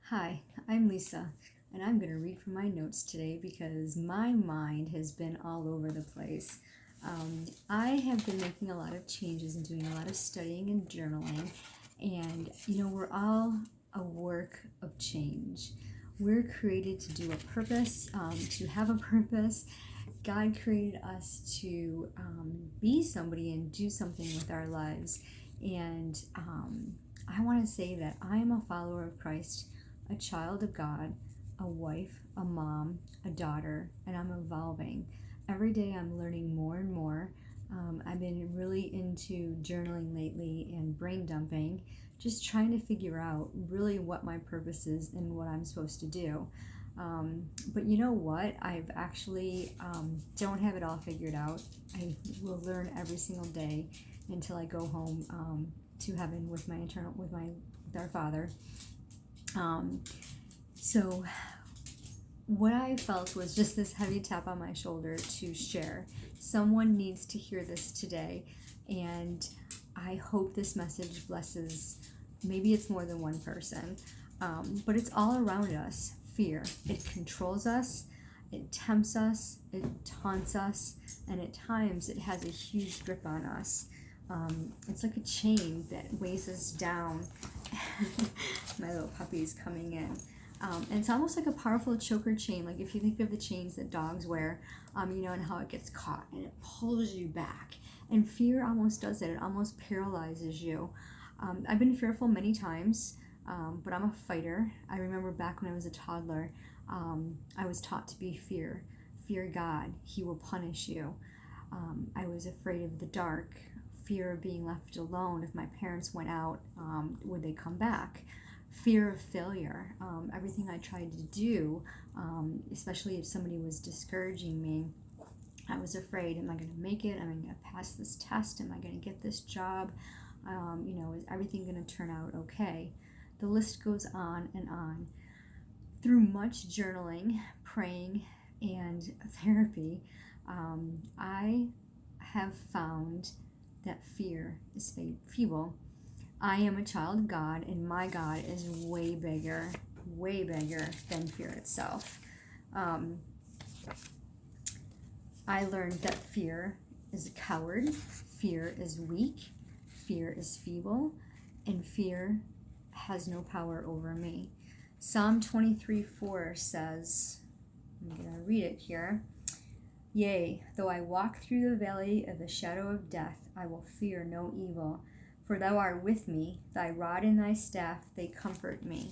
Hi, I'm Lisa, and I'm going to read from my notes today because my mind has been all over the place. I have been making a lot of changes and doing a lot of studying and journaling, and we're all a work of change. We're created to do a purpose, to have a purpose. God created us to be somebody and do something with our lives. And I want to say that I am a follower of Christ, a child of God, a wife, a mom, a daughter, and I'm evolving. Every day I'm learning more and more. I've been really into journaling lately and brain dumping, just trying to figure out really what my purpose is and what I'm supposed to do. But you know what? I've actually don't have it all figured out. I will learn every single day until I go home to heaven with with our Father. So what I felt was just this heavy tap on my shoulder to share. Someone needs to hear this today, and I hope this message blesses. Maybe it's more than one person, but it's all around us. Fear. It controls us, it tempts us, it taunts us, and at times it has a huge grip on us. It's like a chain that weighs us down. My little puppy's coming in. And it's almost like a powerful choker chain, like if you think of the chains that dogs wear, and how it gets caught and it pulls you back. And fear almost does that. It almost paralyzes you. I've been fearful many times, but I'm a fighter. I remember back when I was a toddler, I was taught to be fear. Fear God. He will punish you. I was afraid of the dark. Fear of being left alone. If my parents went out, would they come back? Fear of failure. Everything I tried to do, especially if somebody was discouraging me, I was afraid, am I going to make it? Am I going to pass this test? Am I going to get this job? Is everything going to turn out okay? The list goes on and on. Through much journaling, praying, and therapy, I have found that fear is feeble. I am a child of God, and my God is way bigger than fear itself. I learned that fear is a coward, fear is weak, fear is feeble, and fear has no power over me. Psalm 23:4 says, I'm going to read it here. Yea, though I walk through the valley of the shadow of death, I will fear no evil. For thou art with me, thy rod and thy staff, they comfort me.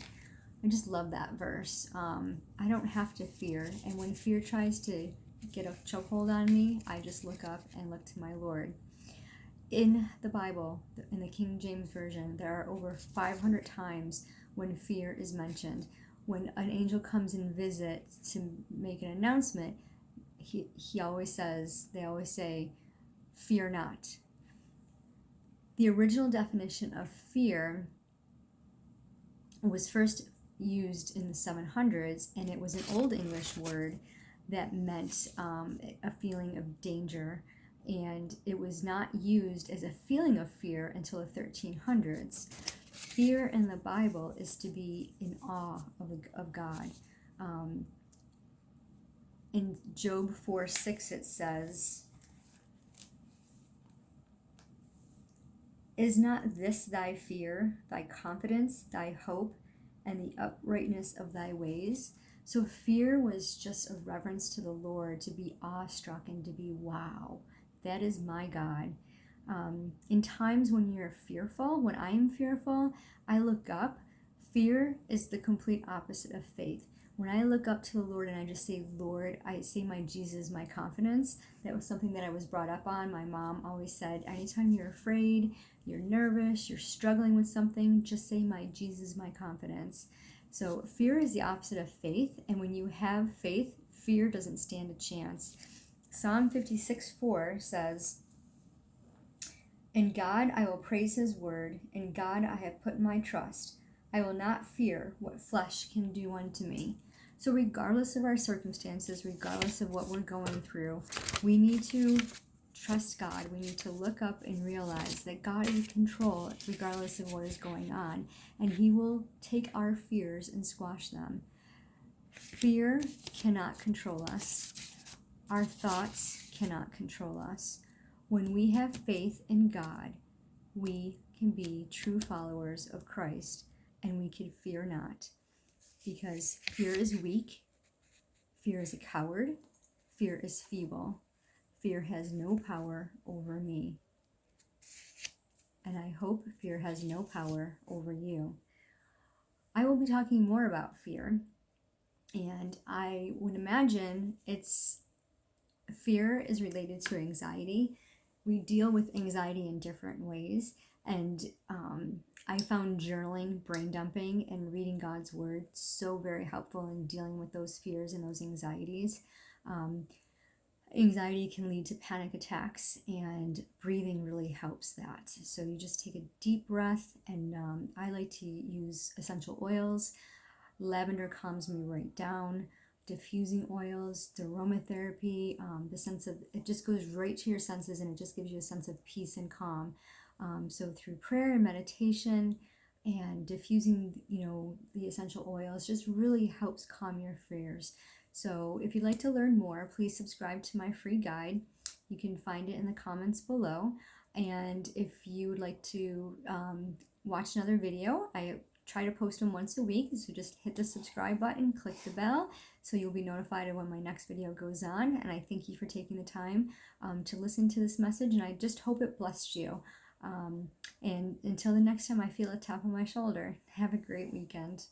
I just love that verse. I don't have to fear. And when fear tries to get a chokehold on me, I just look up and look to my Lord. In the Bible, in the King James Version, there are over 500 times when fear is mentioned. When an angel comes and visits to make an announcement, they always say, fear not. The original definition of fear was first used in the 700s, and it was an Old English word that meant a feeling of danger, and it was not used as a feeling of fear until the 1300s. Fear in the Bible is to be in awe of God. In Job 4:6 it says, is not this thy fear, thy confidence, thy hope, and the uprightness of thy ways? So fear was just a reverence to the Lord, to be awestruck and to be, wow, that is my God. In times when you're fearful, when I am fearful, I look up. Fear is the complete opposite of faith. When I look up to the Lord and I just say, Lord, I say my Jesus, my confidence. That was something that I was brought up on. My mom always said, anytime you're afraid, you're nervous, you're struggling with something, just say my Jesus, my confidence. So fear is the opposite of faith. And when you have faith, fear doesn't stand a chance. Psalm 56:4 says, in God I will praise his word. In God I have put my trust. I will not fear what flesh can do unto me. So regardless of our circumstances, regardless of what we're going through, we need to trust God. We need to look up and realize that God is in control regardless of what is going on, and He will take our fears and squash them. Fear cannot control us. Our thoughts cannot control us. When we have faith in God, we can be true followers of Christ, and we can fear not. Because fear is weak, fear is a coward, fear is feeble. Fear has no power over me. And I hope fear has no power over you. I will be talking more about fear, and I would imagine fear is related to anxiety. We deal with anxiety in different ways, and I found journaling, brain dumping, and reading God's word so very helpful in dealing with those fears and those anxieties. Anxiety can lead to panic attacks, and breathing really helps that. So you just take a deep breath, and I like to use essential oils. Lavender calms me right down. Diffusing oils, the aromatherapy, the sense of, it just goes right to your senses, and it just gives you a sense of peace and calm. So through prayer and meditation and diffusing, the essential oils just really helps calm your fears. So if you'd like to learn more, please subscribe to my free guide. You can find it in the comments below. And if you would like to watch another video, I try to post them once a week, so just hit the subscribe button, click the bell, so you'll be notified of when my next video goes on. And I thank you for taking the time to listen to this message, and I just hope it blessed you. And until the next time I feel a tap on my shoulder, have a great weekend.